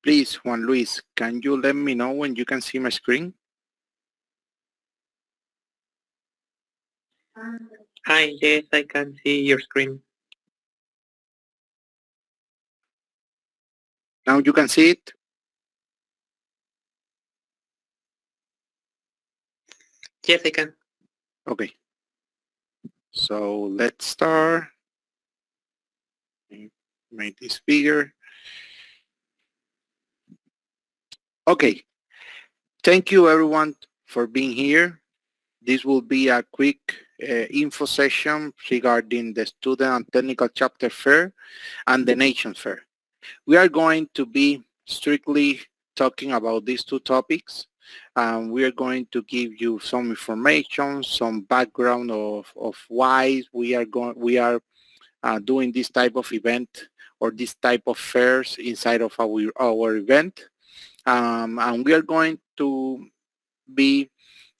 Please, Juan Luis, can you let me know when you can see my screen? Hi, yes, I can see your screen. Now you can see it? Yes, I can. Okay. So let's start. Make this bigger. Okay. Thank you everyone for being here. This will be a quick info session regarding the Student and Technical Chapter Fair and the Nation Fair. We are going to be strictly talking about these two topics. We are going to give you some information, some background of why we are doing this type of event or this type of fairs inside of our event. And we are going to be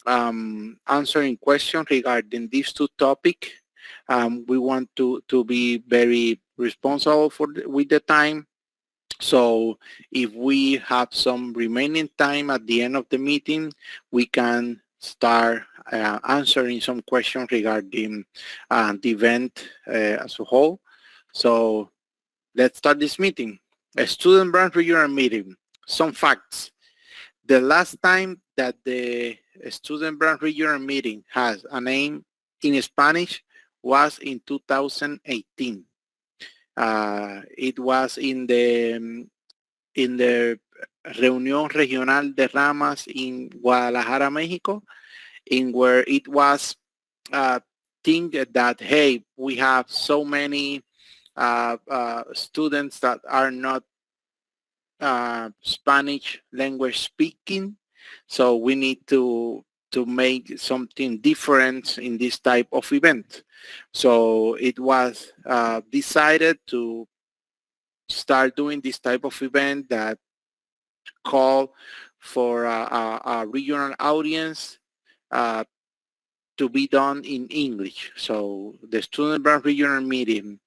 answering questions regarding these two topics. We want to be very responsible with the time. So if we have some remaining time at the end of the meeting, we can start answering some questions regarding the event as a whole. So let's start this meeting. A student branch regional meeting. Some facts. The last time that the student branch regional meeting has a name in Spanish was in 2018. It was in the Reunión Regional de Ramas in Guadalajara, Mexico, in where it was think that, hey, we have so many students that are not Spanish language speaking, so we need to make something different in this type of event. So it was decided to start doing this type of event that call for a regional audience uh, to be done in English. So the Student Branch Regional Meeting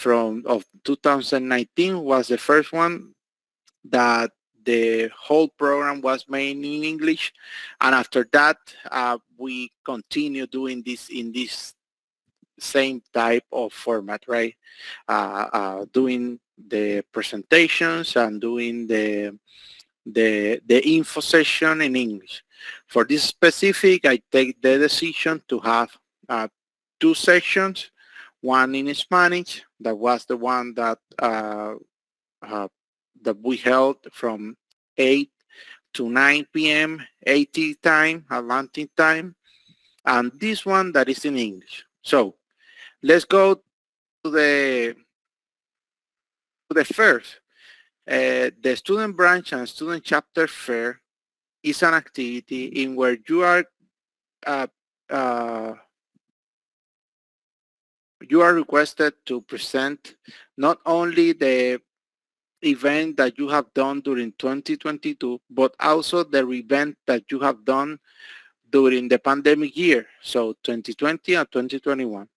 of 2019 was the first one that the whole program was made in English, and after that we continue doing this in this same type of format, right? Doing the presentations and doing the info session in English. For this specific, I take the decision to have two sessions, one in Spanish, that was the one that that we held from 8 to 9 p.m. AT time, Atlantic time, and this one that is in English. So let's go to the first. The student branch and student chapter fair is an activity in where uh, uh, you are requested to present not only the event that you have done during 2022, but also the event that you have done during the pandemic year, so 2020 and 2021.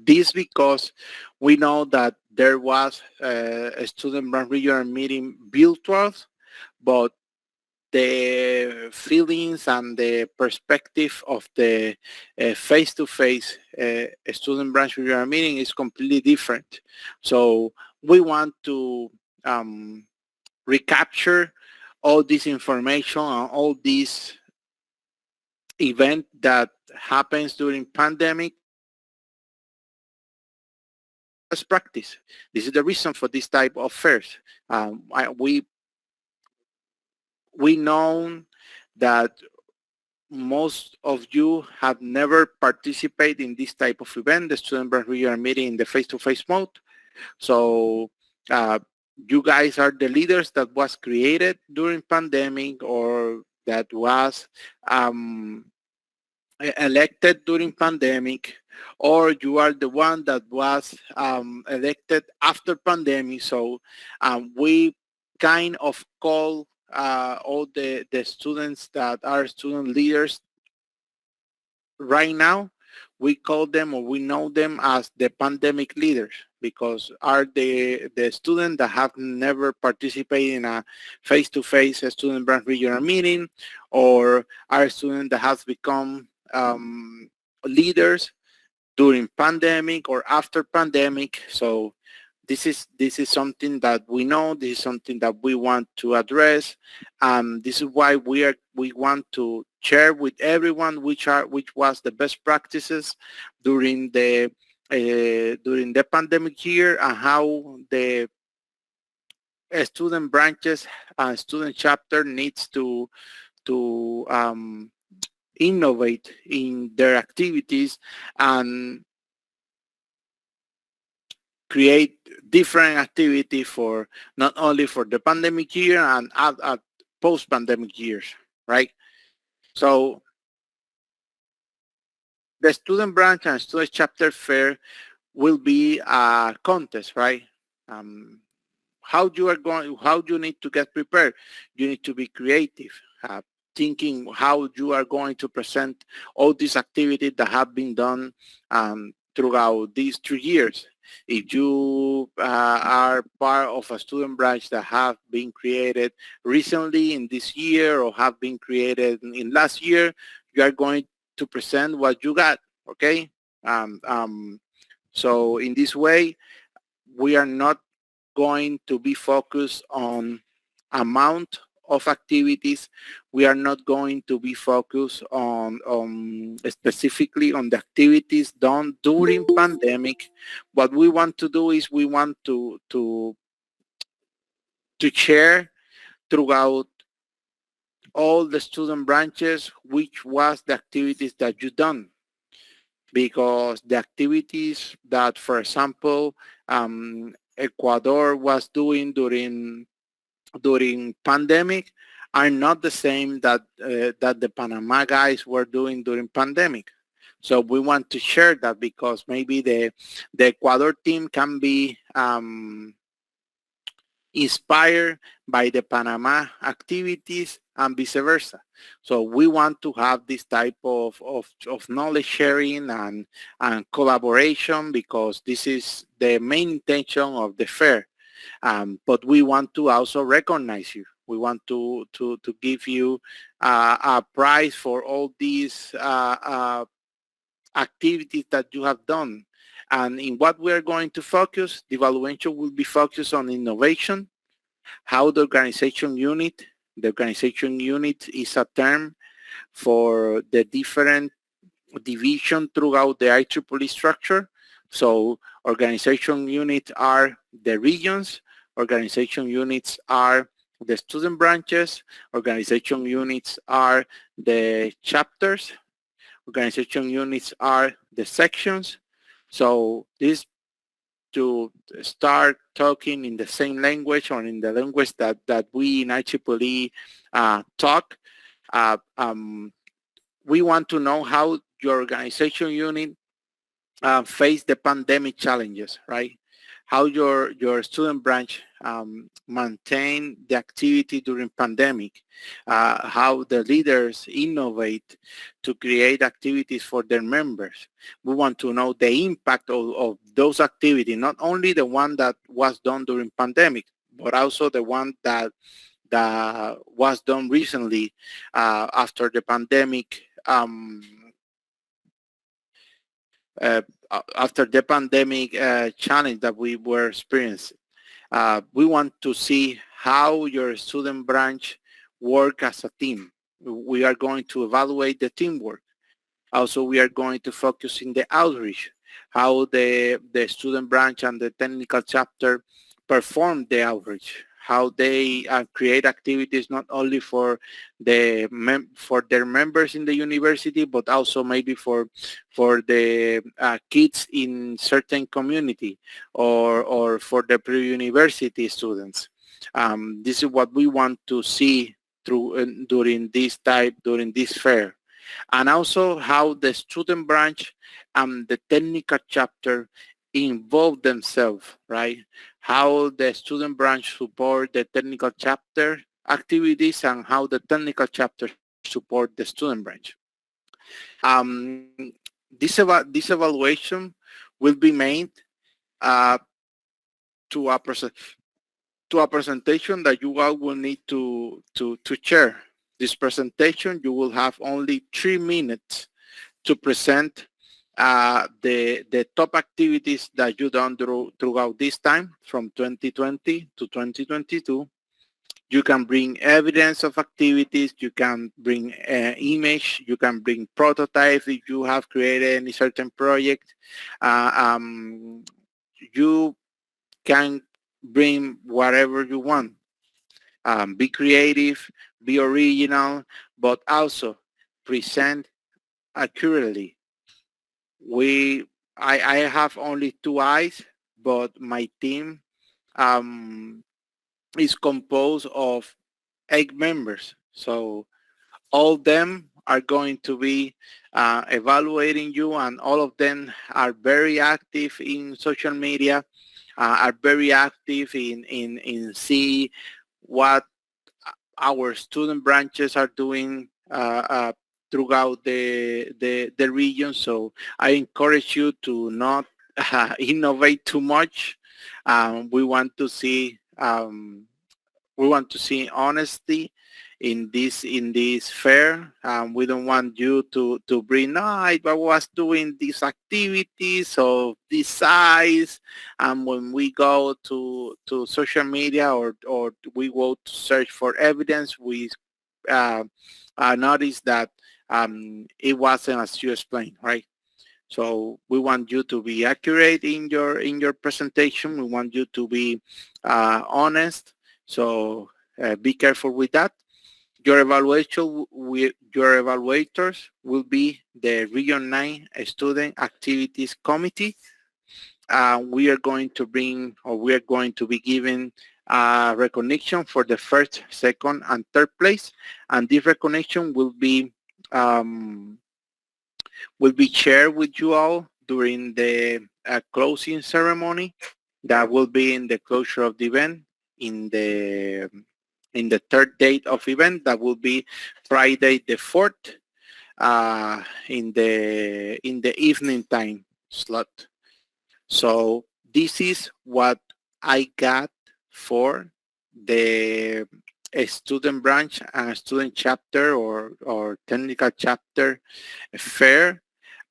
This because we know that there was a student branch regional meeting virtual, but the feelings and the perspective of the face-to-face student branch regional meeting is completely different. So we want to recapture all this information and all these event that happens during pandemic as practice. This is the reason for this type of fairs. We know that most of you have never participated in this type of event, the student branch regional meeting in the face-to-face mode. So you guys are the leaders that was created during pandemic or that was elected during pandemic, or you are the one that was elected after pandemic. So we kind of call all the students that are student leaders right now. we call them or we know them as the pandemic leaders because are the students that have never participated in a face-to-face student branch regional meeting, or are students that have become leaders during pandemic or after pandemic. So this is something that we know. This is something that we want to address. This is why we want to share with everyone which was the best practices during the pandemic year and how the student branches and student chapter needs to innovate in their activities and create different activity for not only for the pandemic year and at post-pandemic years, right? So the student branch and student chapter fair will be a contest, right? Um, how you need to get prepared. You need to be creative, thinking how you are going to present all these activities that have been done throughout these 3 years. If you are part of a student branch that have been created recently in this year or have been created in last year, you are going to present what you got, okay? Um, um, so in this way, we are not going to be focused on amount of activities. We are not going to be focused on specifically on the activities done during pandemic. What we want to do is we want to share throughout all the student branches which was the activities that you done, because the activities that, for example, Ecuador was doing during pandemic are not the same that the Panama guys were doing during pandemic. So we want to share that because maybe the Ecuador team can be inspired by the Panama activities and vice versa. So we want to have this type of knowledge sharing and collaboration because this is the main intention of the fair. But we want to also recognize you. We want to give you a prize for all these activities that you have done. And in what we are going to focus, the evaluation will be focused on innovation, how the organization unit is a term for the different division throughout the IEEE structure. So organization units are the regions, organization units are the student branches, organization units are the chapters, organization units are the sections. So this to start talking in the same language or in the language that we in IEEE talk. Uh, um, we want to know how your organization unit face the pandemic challenges, right? How your student branch maintain the activity during pandemic, how the leaders innovate to create activities for their members. We want to know the impact of those activities, not only the one that was done during pandemic, but also the one that was done recently after the pandemic uh, after the pandemic challenge that we were experiencing. We want to see how your student branch work as a team. We are going to evaluate the teamwork. Also, we are going to focus in the outreach, how the student branch and the technical chapter perform the outreach, how they create activities not only for for their members in the university, but also maybe for the kids in certain community or for the pre-university students. This is what we want to see through during this fair, and also how the student branch and the technical chapter involve themselves, right? How the student branch support the technical chapter activities and how the technical chapter support the student branch. Um, This evaluation will be made uh, to a presentation that you all will need to share. This presentation, you will have only 3 minutes to present the top activities that you done throughout this time from 2020 to 2022. You can bring evidence of activities, you can bring image, you can bring prototypes if you have created any certain project. You can bring whatever you want. Be creative, be original, but also present accurately. We, I have only 2 eyes, but my team um, is composed of 8 members. So all them are going to be evaluating you, and all of them are very active in social media, are very active in see what our student branches are doing throughout the region. So I encourage you to not innovate too much. We want to see honesty in this fair. We don't want you to bring, no, I was doing these activities of this size, and when we go to social media or we go to search for evidence, we uh, notice that it wasn't as you explained, right? So we want you to be accurate in your presentation. We want you to be honest. So be careful with that. Your your evaluators will be the Region 9 Student Activities Committee. We are going to bring, or we are going to be giving recognition for the first, second, and third place. And this recognition um, will be shared with you all during the closing ceremony that will be in the closure of the event in the third date of event, that will be Friday the 4th in the evening time slot. So this is what I got for the student branch and student chapter or technical chapter fair.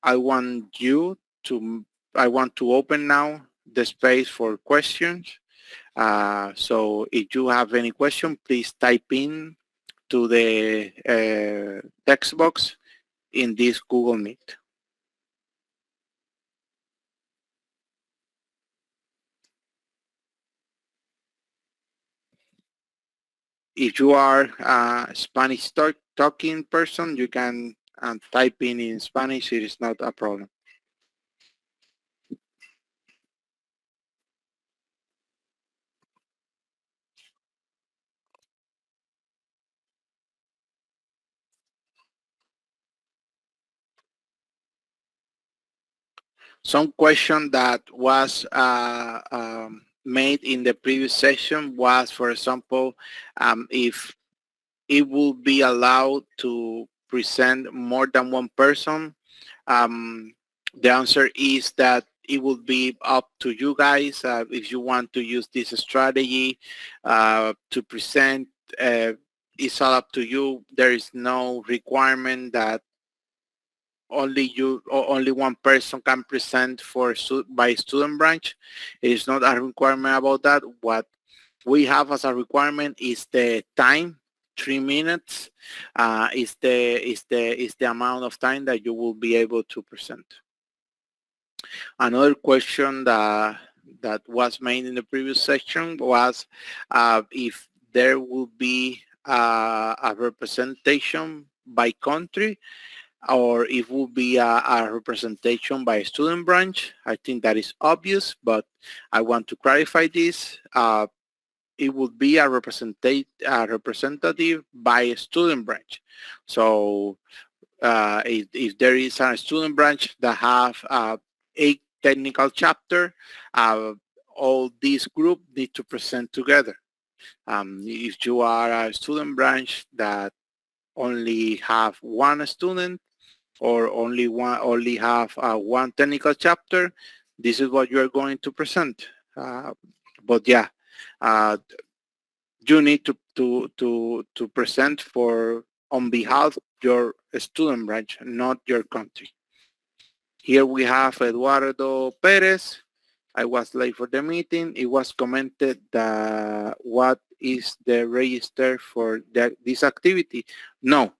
I want you to, I want to open now the space for questions. So if you have any question, please type in to the text box in this Google Meet. If you are a Spanish talking person, you can type in Spanish. It is not a problem. Some question that was made in the previous session was, for example, if it will be allowed to present more than one person. Um, the answer is that it will be up to you guys if you want to use this strategy to present. It's all up to you. There is no requirement that only you or only one person can present for by student branch. It is not a requirement about that. What we have as a requirement is the time. 3 minutes is the amount of time that you will be able to present. Another question that was made in the previous section was if there will be a representation by country, or it will be a representation by student branch. I think that is obvious, but I want to clarify this. It would be a representative by a student branch. So if there is a student branch that have a technical chapter, all these group need to present together. If you are a student branch that only have one student, or only have one technical chapter, this is what you are going to present. But yeah, uh, you need to present for on behalf of your student branch, not your country. Here we have Eduardo Perez. I was late for the meeting. It was commented that what is the register for this activity? No,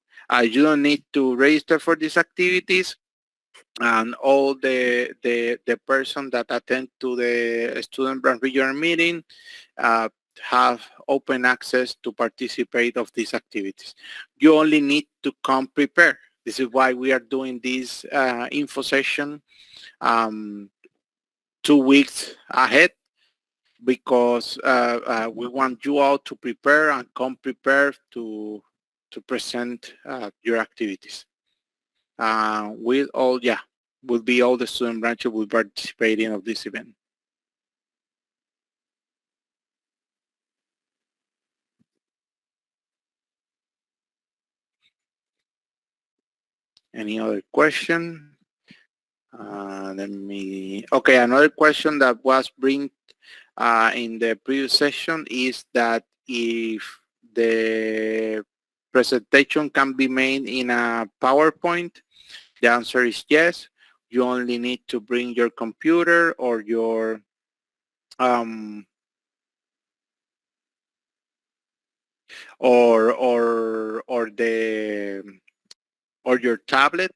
you don't need to register for these activities, and all the person that attend to the student branch regional meeting uh, have open access to participate of these activities. You only need to come prepared. This is why we are doing this info session um, 2 weeks ahead, because we want you all to prepare and come prepared to present your activities. With all, yeah, will be all the student branches will participate in of this event. Any other question? Okay, another question that was bring in the previous session is that if the presentation can be made in a PowerPoint. The answer is yes. You only need to bring your computer or your um, or the or your tablet,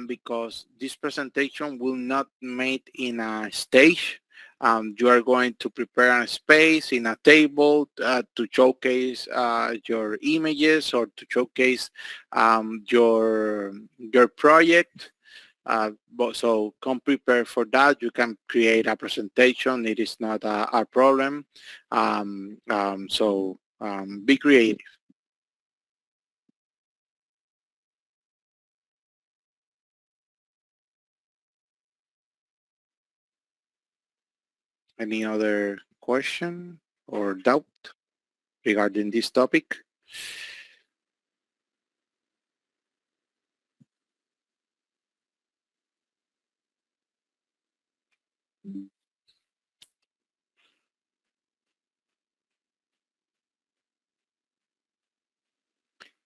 because this presentation will not made in a stage. You are going to prepare a space in a table to showcase your images or to showcase your project. But so come prepared for that. You can create a presentation. It is not a problem. Be creative. Any other question or doubt regarding this topic?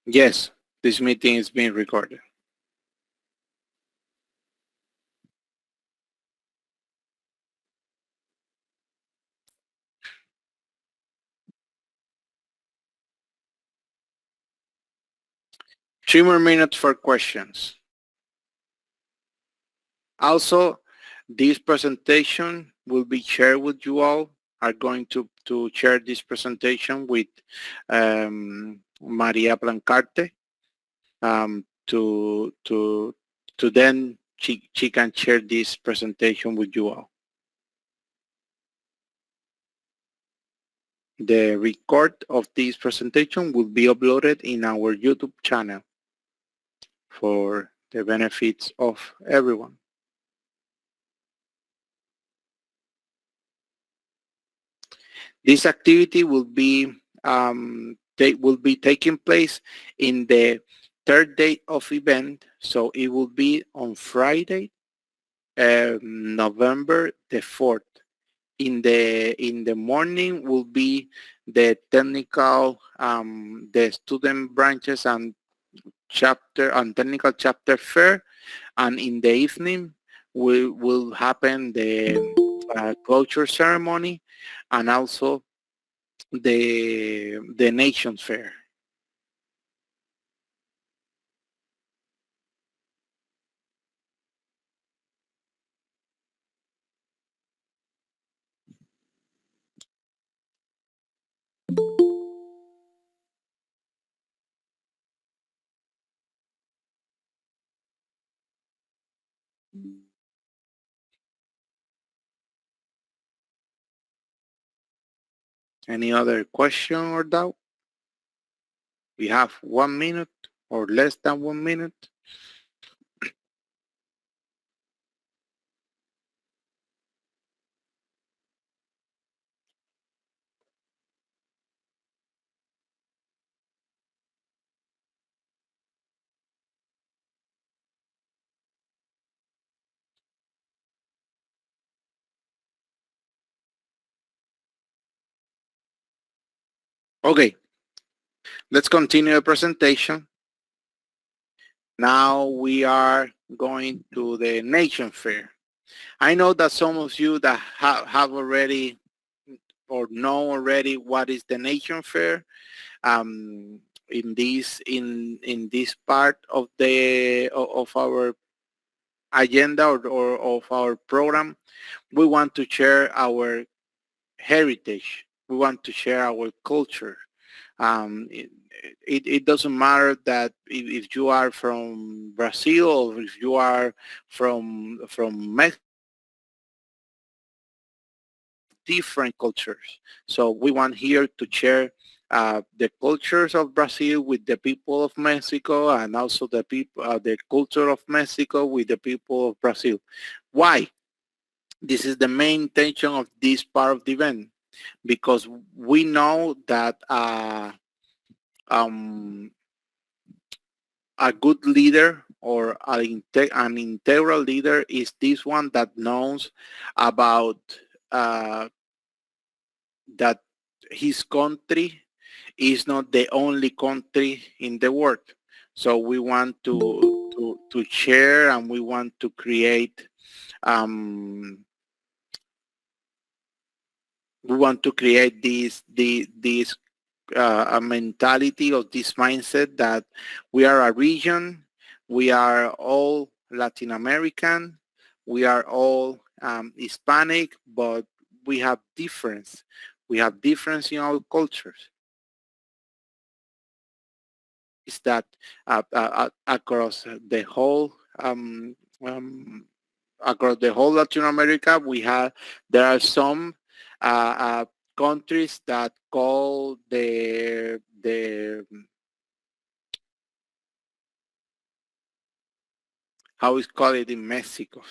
Yes, this meeting is being recorded. Three more minutes for questions. Also, this presentation will be shared with you all. Are going to share this presentation with Maria Blancarte to then she can share this presentation with you all. The record of this presentation will be uploaded in our YouTube channel for the benefits of everyone. This activity will be taking place in the third day of event, so it will be on Friday, November the 4th. In the morning will be the technical, the student branches and technical chapter fair, and in the evening will happen the closure ceremony and also the nations fair. Any other question or doubt? We have 1 minute or less than 1 minute. Okay, let's continue the presentation. Now we are going to the Nation Fair. I know that some of you that have already or know already what is the Nation Fair. In this part of the of our agenda or of our program, we want to share our heritage. We want to share our culture. Um, it, it doesn't matter that if you are from Brazil or if you are from Mexico, different cultures. So we want here to share the cultures of Brazil with the people of Mexico, and also the culture of Mexico with the people of Brazil. Why? This is the main intention of this part of the event, because we know that um, a good leader or an integral leader is this one that knows about uh, that his country is not the only country in the world. So we want to share, and we want to create um, this a mentality of this mindset that we are a region, we are all Latin American, we are all Hispanic, but we have difference. We have difference in our cultures. Is that across the whole across the whole Latin America, there are some countries that call the how is called it in Mexico.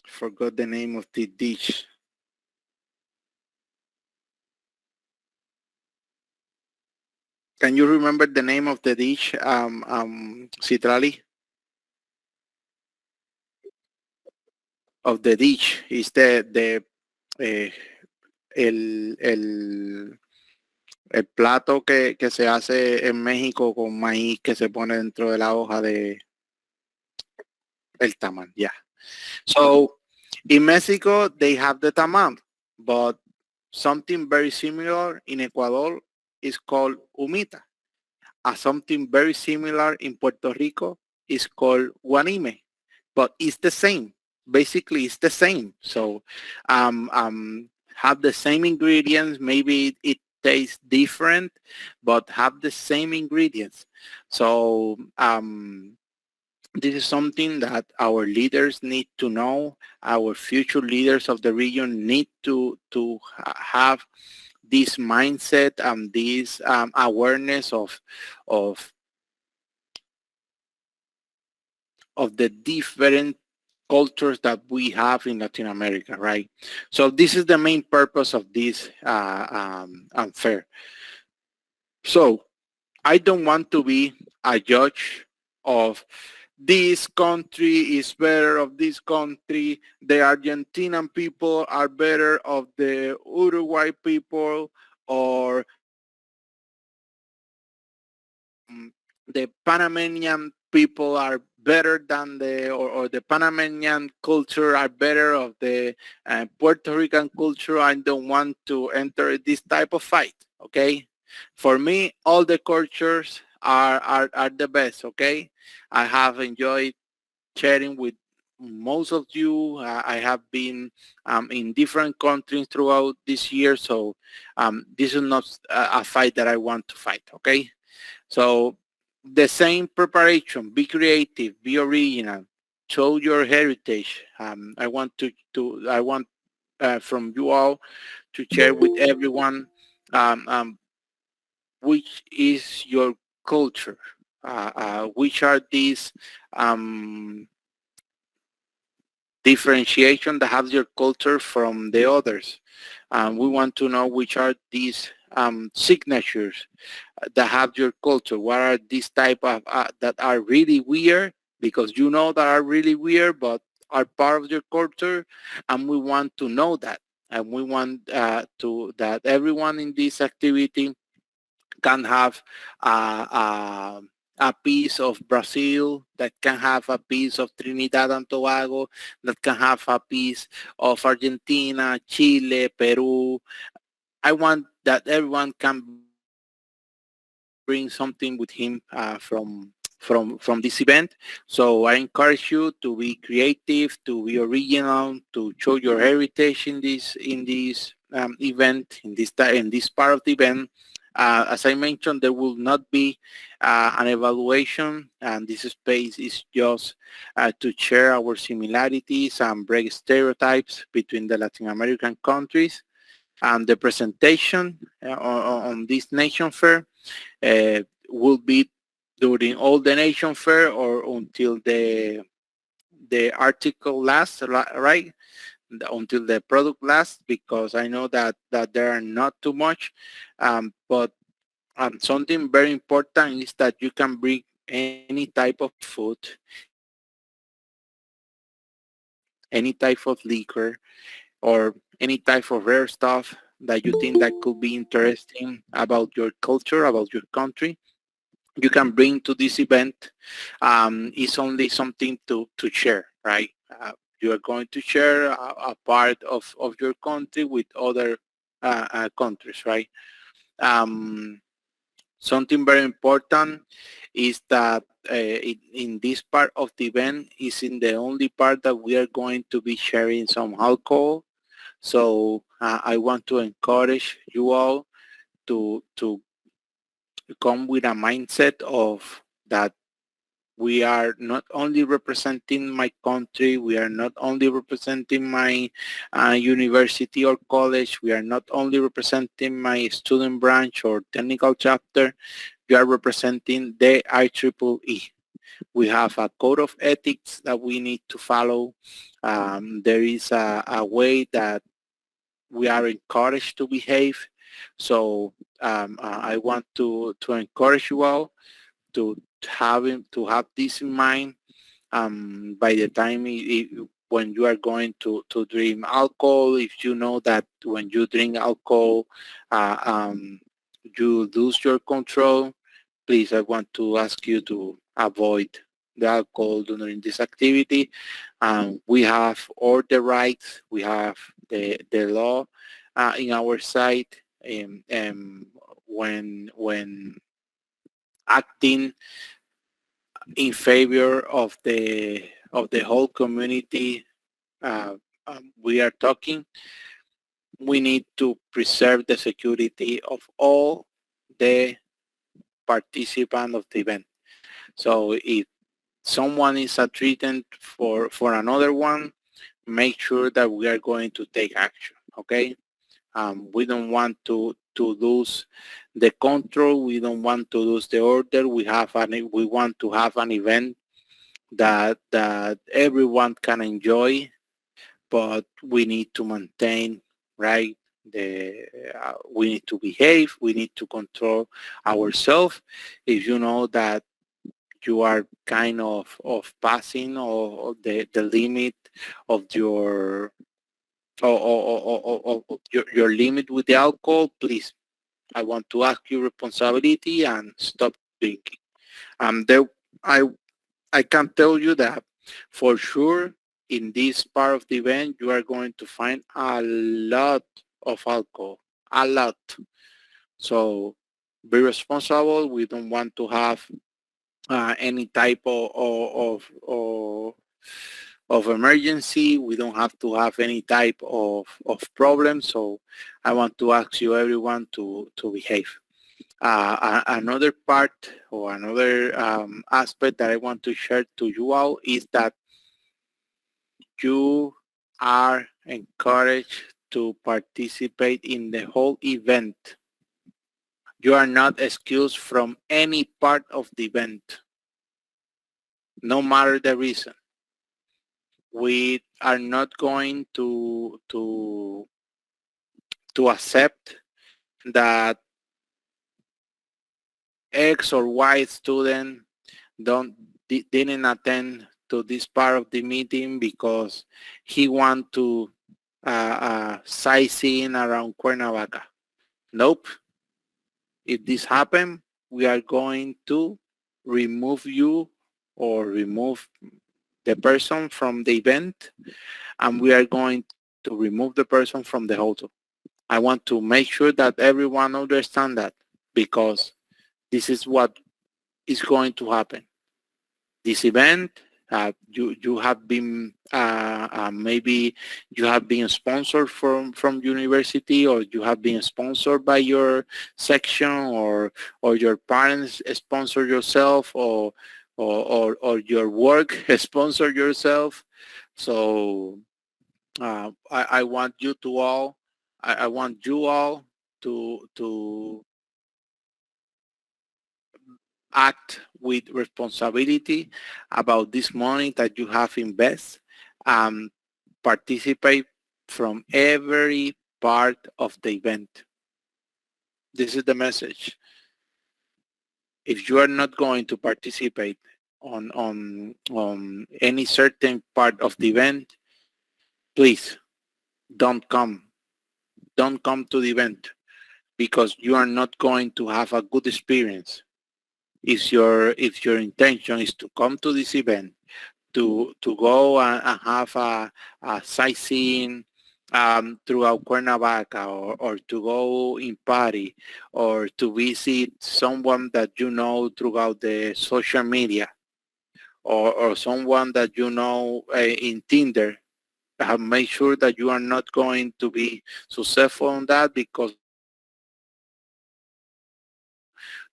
Forgot the name of the dish. Can you remember the name of the dish, Citrali? Of the dish is eh, el plato que se hace en México con maíz que se pone dentro de la hoja de el tamal. Yeah. So in Mexico they have the tamal, but something very similar in Ecuador is called humita. Something very similar in Puerto Rico is called guanime, but it's the same. Basically, it's the same. So have the same ingredients. Maybe it tastes different, but have the same ingredients. So this is something that our leaders need to know. Our future leaders of the region need to have this mindset and this awareness of of the different cultures that we have in Latin America, right? So this is the main purpose of this fair. So I don't want to be a judge of this country is better of this country. The Argentinian people are better of the Uruguay people, or the Panamanian people are better than or the Panamanian culture are better of the Puerto Rican culture. I don't want to enter this type of fight, okay? For me, all the cultures are the best, okay? I have enjoyed sharing with most of you. I have been in different countries throughout this year, so this is not a fight that I want to fight, okay? So the same preparation, be creative, be original, show your heritage. I want from you all to share with everyone um, um, which is your culture, which are these um, differentiation that have your culture from the others. We want to know which are these signatures that have your culture. What are these type of that are really weird, because you know that are really weird but are part of your culture, and we want to know that, and we want to that everyone in this activity can have a piece of Brazil, that can have a piece of Trinidad and Tobago, that can have a piece of Argentina, Chile, Peru. I want that everyone can bring something with him from this event. So I encourage you to be creative, to be original, to show your heritage in this event, in this part of the event. As I mentioned, there will not be an evaluation, and this space is just to share our similarities and break stereotypes between the Latin American countries. And the presentation on this nation fair will be during all the nation fair or until the article lasts, right? Until the product lasts, because I know that there are not too much, but something very important is that you can bring any type of food, any type of liquor, or any type of rare stuff that you think that could be interesting about your culture, about your country. You can bring to this event. It's only something to share, right? You are going to share a part of your country with other countries, right? Um, Something very important is that in this part of the event is in the only part that we are going to be sharing some alcohol. So I want to encourage you all to come with a mindset of that we are not only representing my country, we are not only representing my university or college, we are not only representing my student branch or technical chapter, we are representing the IEEE. We have a code of ethics that we need to follow. There is a way that we are encouraged to behave. So I want to encourage you all to have this in mind. By the time when you are going to drink alcohol, if you know that when you drink alcohol, uh, um, you lose your control, please, I want to ask you to avoid the alcohol during this activity. We have all the rights, we have the law in our side, when acting in favor of the whole community uh, we are talking, we need to preserve the security of all the participants of the event. So if someone is a threat for another one, make sure that we are going to take action. Okay. We don't want to lose the control. We don't want to lose the order. We want to have an event that everyone can enjoy, but we need to maintain, right? We need to behave. We need to control ourselves. If you know that you are kind of passing or the limit of your limit with the alcohol, please, I want to ask you responsibility and stop drinking. There, I I can tell you that for sure in this part of the event you are going to find a lot of alcohol, a lot. So be responsible. We don't want to have any type of emergency. We don't have to have any type of problem. So I want to ask you everyone to behave. Another part or another aspect that I want to share to you all is that you are encouraged to participate in the whole event. You are not excused from any part of the event, no matter the reason. We are not going to accept that X or Y student didn't attend to this part of the meeting because he want to sightseeing around Cuernavaca. Nope. If this happen, we are going to remove you or remove the person from the event, and we are going to remove the person from the hotel. I want to make sure that everyone understand that, because this is what is going to happen. This event, you have been maybe you have been sponsored from university, or you have been sponsored by your section, or your parents sponsor yourself, or your work sponsor yourself. So I want you to all, I want you all to act with responsibility about this money that you have invested. Participate from every part of the event. This is the message. If you are not going to participate on any certain part of the event, please don't come. Don't come to the event, because you are not going to have a good experience. If your intention is to come to this event to go and have a sightseeing throughout Cuernavaca, or to go in party, or to visit someone that you know throughout the social media, or someone that you know in Tinder, make sure that you are not going to be successful on that, because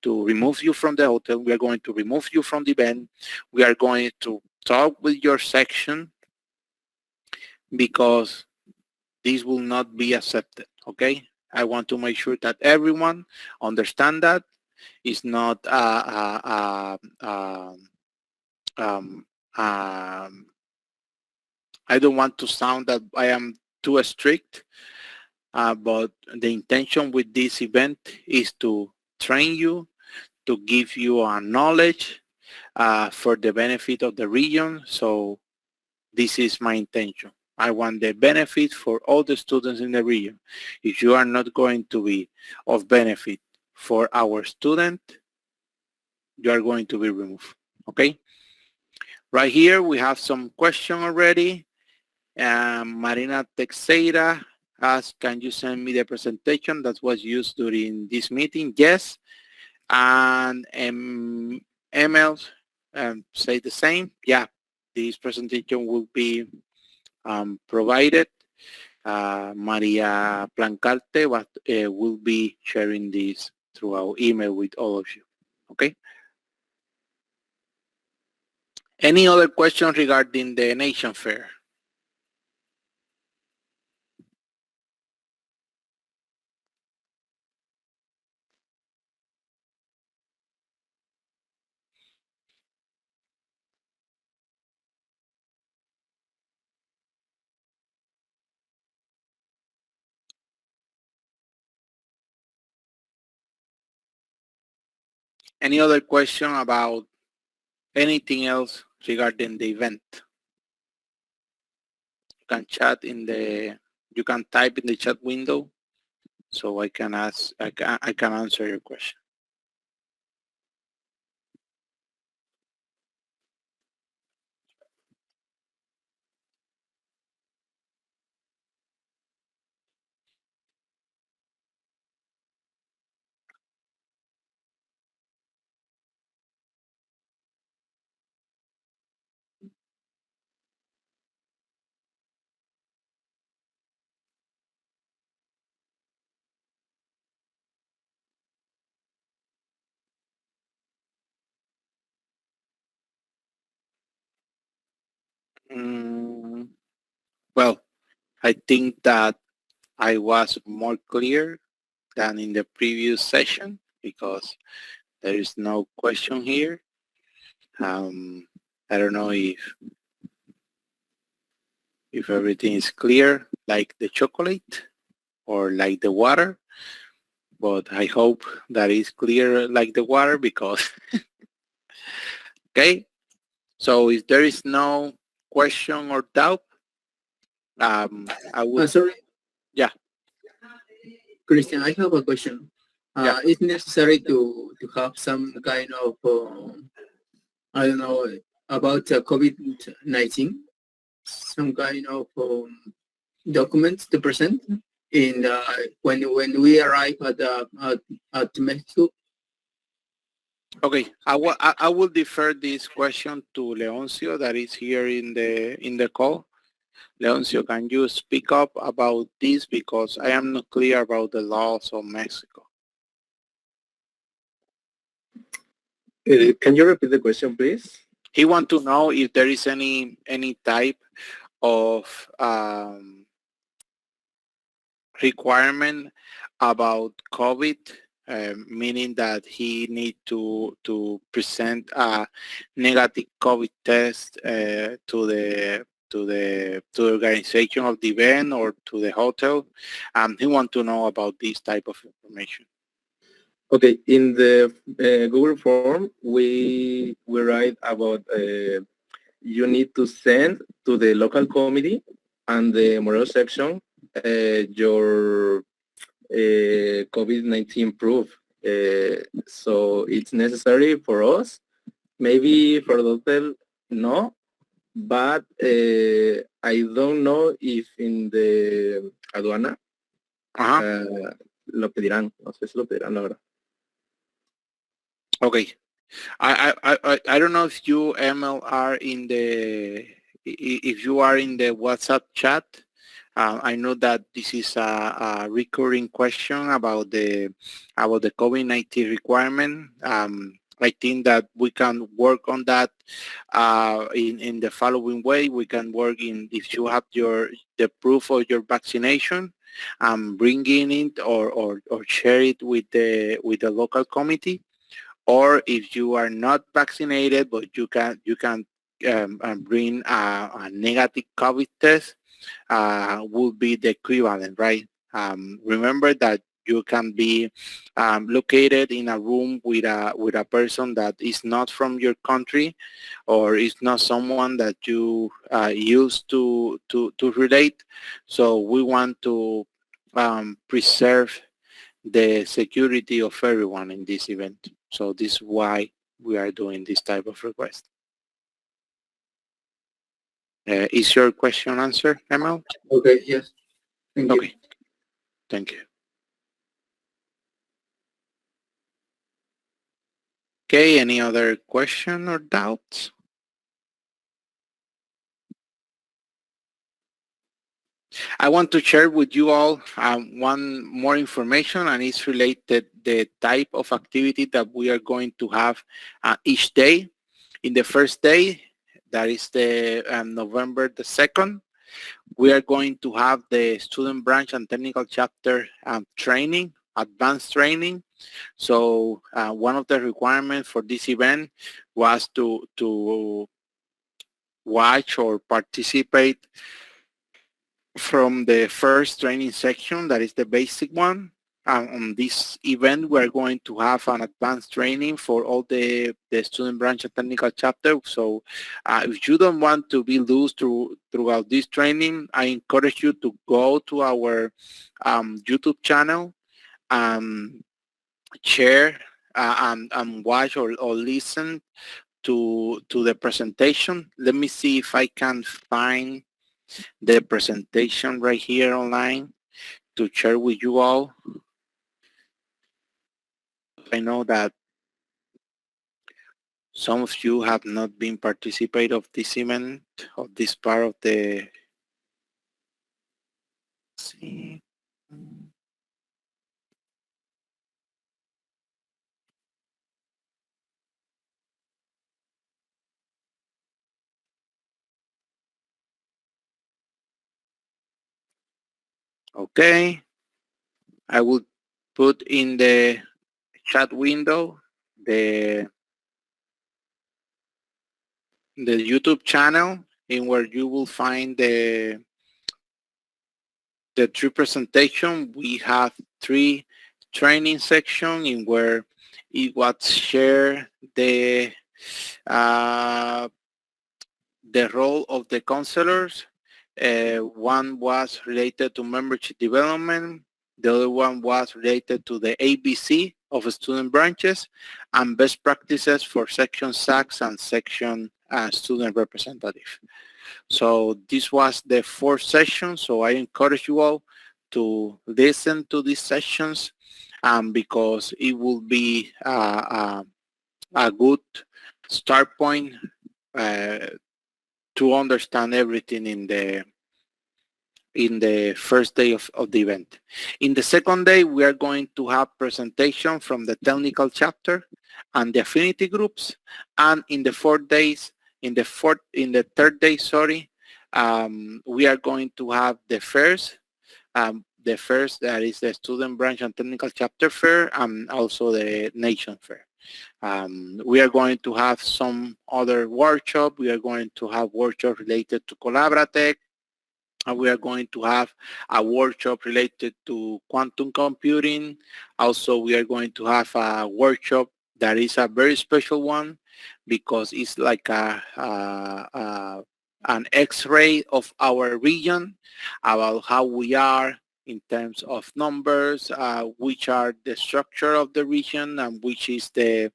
we are going to remove you from the hotel. We are going to remove you from the event. We are going to talk with your section, because this will not be accepted. Okay, I want to make sure that everyone understand that it's not um, um, I don't want to sound that I am too strict, but the intention with this event is to train you, to give you a knowledge for the benefit of the region. So this is my intention. I want the benefit for all the students in the region. If you are not going to be of benefit for our student, you are going to be removed. Okay? Right here, we have some question already. Marina Teixeira asked, can you send me the presentation that was used during this meeting? Yes. And emails say the same. Yeah, this presentation will be provided. Maria Plancarte will be sharing this through our email with all of you. Okay. Any other questions regarding the Nation Fair? Any other question about anything else regarding the event? You can chat in the, you can type in the chat window, so I can answer your question. Mm, well, I think that I was more clear than in the previous session, because there is no question here. I don't know if everything is clear like the chocolate or like the water, but I hope that is clear like the water, because okay. So if there is no question or doubt, I would, Sorry, yeah, Christian, I have a question. yeah. Is necessary to have some kind of I don't know about COVID-19, some kind of documents to present in when we arrive at Mexico. Okay, I will defer this question to Leoncio that is here in the call. Leoncio, can you speak up about this because I am not clear about the laws of Mexico. Can you repeat the question, please? He want to know if there is any type of requirement about COVID, meaning that he need to present a negative COVID test to the organization of the event or to the hotel. He want to know about this type of information. Okay, in the Google form, we write about you need to send to the local committee and the Morel section your COVID-19 proof. So it's necessary for us. Maybe for the hotel, no, but I don't know if in the aduana lo pedirán. No sé si lo pedirán, la verdad. Okay. I don't know if you ML are in the if you are in the WhatsApp chat. I know that this is a recurring question about the COVID-19 requirement. I think that we can work on that in the following way. We can work in if you have the proof of your vaccination, bringing it or share it with the local committee. Or if you are not vaccinated, but you can bring a negative COVID test, will be the equivalent, right? Remember that you can be located in a room with a person that is not from your country, or is not someone that you used to relate. So we want to preserve the security of everyone in this event. So this is why we are doing this type of request. Is your question answered, Emil? Okay, yes. Thank you. Okay, thank you. Okay, any other question or doubts? I want to share with you all one more information, and it's related the type of activity that we are going to have each day. In the first day, that is the November the 2nd, we are going to have the student branch and technical chapter training, advanced training. So one of the requirements for this event was to watch or participate from the first training section, that is the basic one. On this event, we're going to have an advanced training for all the student branch and technical chapter. So if you don't want to be loose throughout this training, I encourage you to go to our YouTube channel, share and watch or listen to the presentation. Let me see if I can find the presentation right here online to share with you all. I know that some of you have not been participate of this event, of this part of the. Let's see. Okay, I will put in the chat window the YouTube channel in where you will find the three presentation. We have three training section in where it was share the role of the counselors, One was related to membership development. The other one was related to the ABC of student branches and best practices for section SACs and section student representative. So this was the fourth session. So I encourage you all to listen to these sessions because it will be a good start point uh, to understand everything in the first day of the event. In the second day, we are going to have presentation from the technical chapter and the affinity groups. And in the third day, we are going to have the first that is the student branch and technical chapter fair and also the nation fair. We are going to have some other workshop. We are going to have workshop related to Collaboratech. We are going to have a workshop related to quantum computing. Also, we are going to have a workshop that is a very special one because it's like an X-ray of our region about how we are in terms of numbers, which are the structure of the region and which is the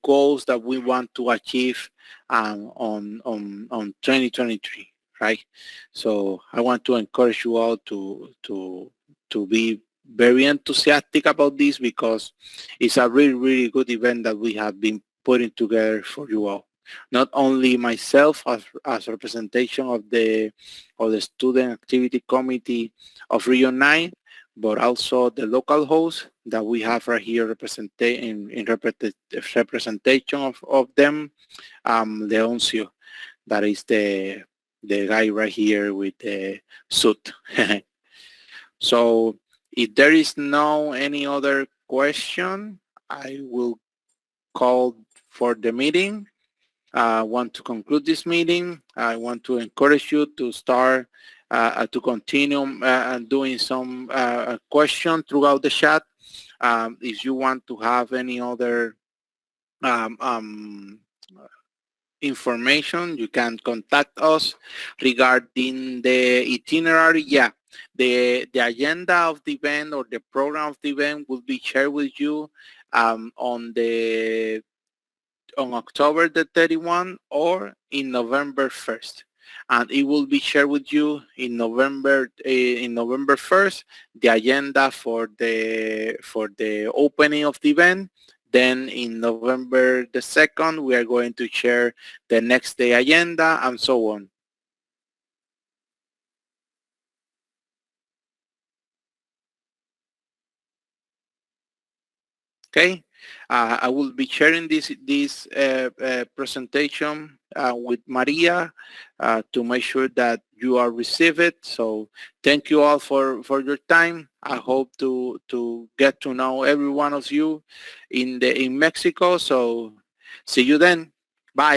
goals that we want to achieve on 2023, right? So I want to encourage you all to be very enthusiastic about this because it's a really good event that we have been putting together for you all. Not only myself as representation of the student activity committee of Region 9, but also the local hosts that we have right here in representation of them, Leoncio, that is the guy right here with the suit. So if there is no any other question, I will call for the meeting. I want to conclude this meeting. I want to encourage you to start to continue doing some question throughout the chat. If you want to have any other information, you can contact us regarding the itinerary. Yeah, the agenda of the event or the program of the event will be shared with you on October the 31 or in November 1st. And it will be shared with you in November 1st, the agenda for the opening of the event. Then in November the 2nd, we are going to share the next day agenda and so on. Okay. I will be sharing this presentation with Maria to make sure that you are receive it. So thank you all for your time. I hope to get to know every one of you in Mexico. So see you then.